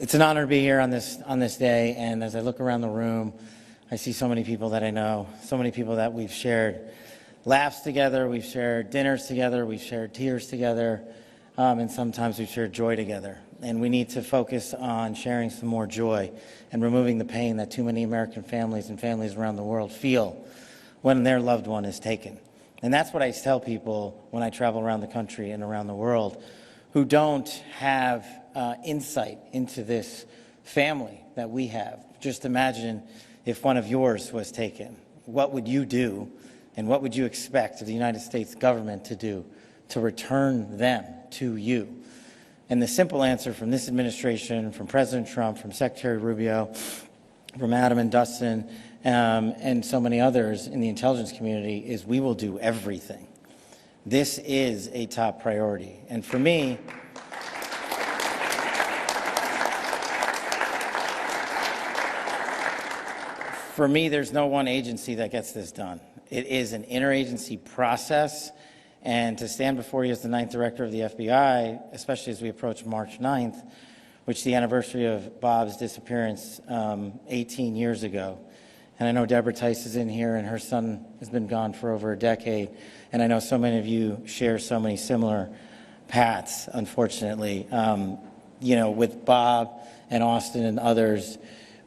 It's an honor to be here on this day, and as I look around the room, I see so many people that I know, so many people that we've shared laughs together, we've shared dinners together, we've shared tears together, and sometimes we've shared joy together. And we need to focus on sharing some more joy and removing the pain that too many American families and families around the world feel when their loved one is taken. And that's what I tell people when I travel around the country and around the world who don't have insight into this family that we have. Just imagine if one of yours was taken. What would you do, and what would you expect of the United States government to do to return them to you? And the simple answer from this administration, from President Trump, from Secretary Rubio, from Adam and Dustin, and so many others in the intelligence community is we will do everything. This is a top priority. And for me, there's no one agency that gets this done. It is an interagency process, and to stand before you as the 9th Director of the FBI, especially as we approach March 9th, which is the anniversary of Bob's disappearance 18 years ago. And I know Deborah Tice is in here, and her son has been gone for over a decade, and I know so many of you share so many similar paths, unfortunately. With Bob and Austin and others,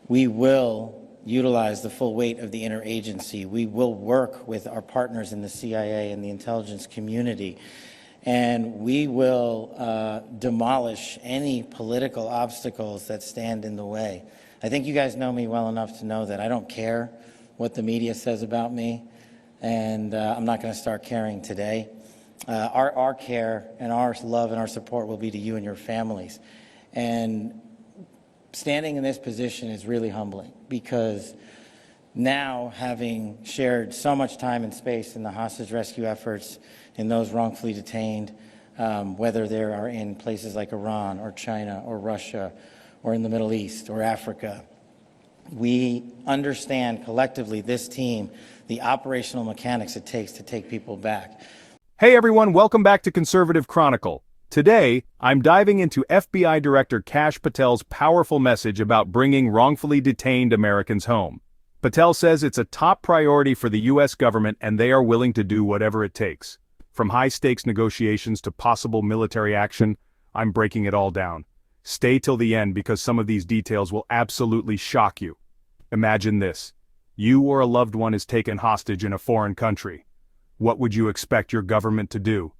we will utilize the full weight of the interagency. We will work with our partners in the CIA and the intelligence community, and we will demolish any political obstacles that stand in the way. I think you guys know me well enough to know that I don't care what the media says about me, and I'm not going to start caring today. Our care and our love and our support will be to you and your families. And standing in this position is really humbling, because now, having shared so much time and space in the hostage rescue efforts in those wrongfully detained, whether they are in places like Iran or China or Russia or in the Middle East or Africa, we understand collectively, this team, the operational mechanics it takes to take people back. Hey everyone, welcome back to Conservative Chronicle. Today, I'm diving into FBI Director Kash Patel's powerful message about bringing wrongfully detained Americans home. Patel says it's a top priority for the U.S. government, and they are willing to do whatever it takes. From high-stakes negotiations to possible military action, I'm breaking it all down. Stay till the end, because some of these details will absolutely shock you. Imagine this. You or a loved one is taken hostage in a foreign country. What would you expect your government to do?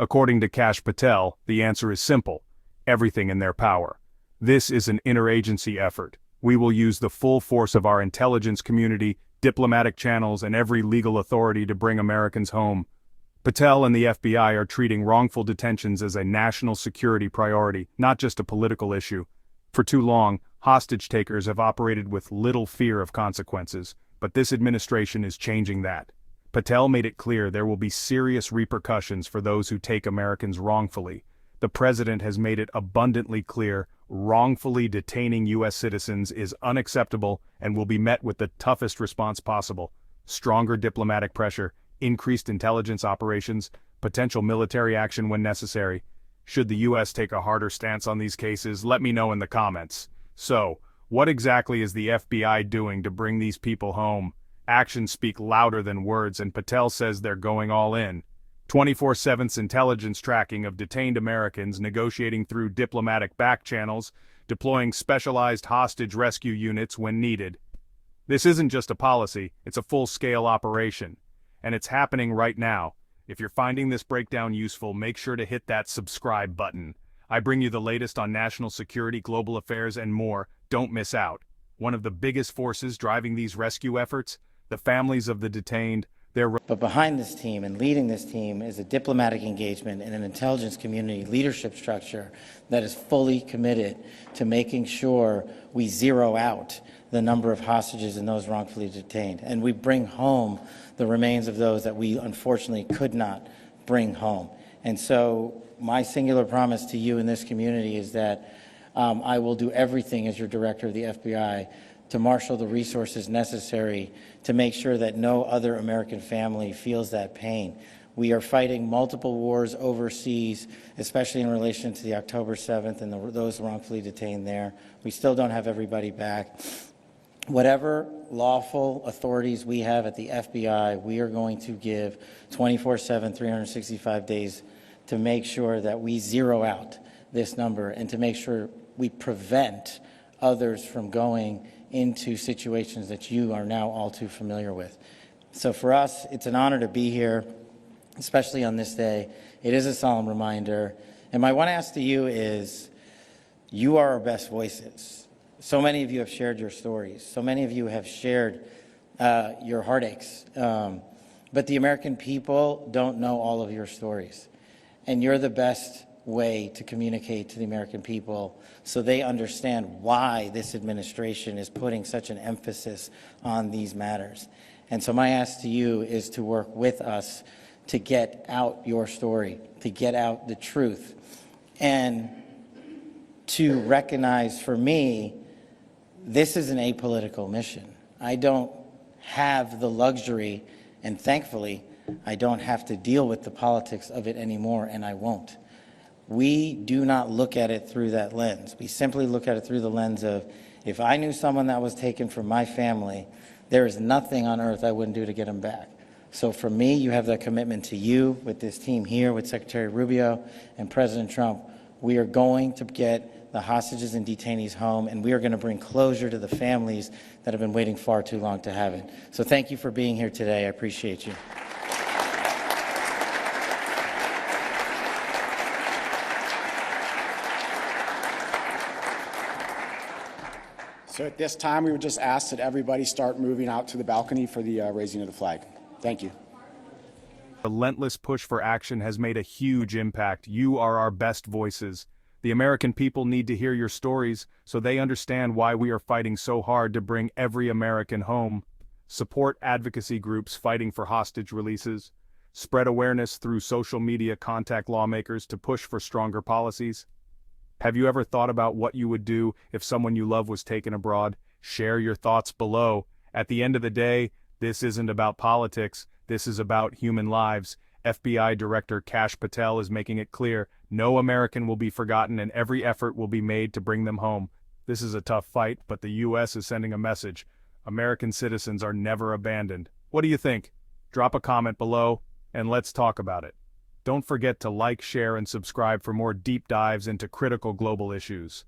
According to Kash Patel, the answer is simple: everything in their power. This is an interagency effort. We will use the full force of our intelligence community, diplomatic channels, and every legal authority to bring Americans home. Patel and the FBI are treating wrongful detentions as a national security priority, not just a political issue. For too long, hostage takers have operated with little fear of consequences, but this administration is changing that. Patel made it clear there will be serious repercussions for those who take Americans wrongfully. The president has made it abundantly clear wrongfully detaining U.S. citizens is unacceptable and will be met with the toughest response possible: stronger diplomatic pressure, increased intelligence operations, potential military action when necessary. Should the U.S. take a harder stance on these cases? Let me know in the comments. So, what exactly is the FBI doing to bring these people home? Actions speak louder than words, and Patel says they're going all in. 24/7's intelligence tracking of detained Americans, negotiating through diplomatic back channels, deploying specialized hostage rescue units when needed. This isn't just a policy, it's a full-scale operation. And it's happening right now. If you're finding this breakdown useful, make sure to hit that subscribe button. I bring you the latest on national security, global affairs, and more. Don't miss out. One of the biggest forces driving these rescue efforts: the families of the detained. But behind this team and leading this team is a diplomatic engagement and an intelligence community leadership structure that is fully committed to making sure we zero out the number of hostages and those wrongfully detained, and we bring home the remains of those that we unfortunately could not bring home. And so my singular promise to you in this community is that I will do everything as your director of the FBI to marshal the resources necessary to make sure that no other American family feels that pain. We are fighting multiple wars overseas, especially in relation to the October 7th and those wrongfully detained there. We still don't have everybody back. Whatever lawful authorities we have at the FBI, we are going to give 24/7, 365 days to make sure that we zero out this number and to make sure we prevent others from going into situations that you are now all too familiar with. So for us, it's an honor to be here, especially on this day. It is a solemn reminder. And my one ask to you is, you are our best voices. So many of you have shared your stories. So many of you have shared your heartaches. But the American people don't know all of your stories. And you're the best way to communicate to the American people so they understand why this administration is putting such an emphasis on these matters. And so my ask to you is to work with us to get out your story, to get out the truth, and to recognize, for me, this is an apolitical mission. I don't have the luxury, and thankfully, I don't have to deal with the politics of it anymore, and I won't. We do not look at it through that lens. We simply look at it through the lens of, if I knew someone that was taken from my family, there is nothing on earth I wouldn't do to get them back. So for me, you have that commitment to you, with this team here, with Secretary Rubio and President Trump. We are going to get the hostages and detainees home, and we are going to bring closure to the families that have been waiting far too long to have it. So thank you for being here today. I appreciate you. So at this time, we would just ask that everybody start moving out to the balcony for the raising of the flag. Thank you. The relentless push for action has made a huge impact. You are our best voices. The American people need to hear your stories so they understand why we are fighting so hard to bring every American home. Support advocacy groups fighting for hostage releases. Spread awareness through social media, contact lawmakers to push for stronger policies. Have you ever thought about what you would do if someone you love was taken abroad? Share your thoughts below. At the end of the day, this isn't about politics. This is about human lives. FBI Director Kash Patel is making it clear no American will be forgotten and every effort will be made to bring them home. This is a tough fight, but the U.S. is sending a message. American citizens are never abandoned. What do you think? Drop a comment below and let's talk about it. Don't forget to like, share, and subscribe for more deep dives into critical global issues.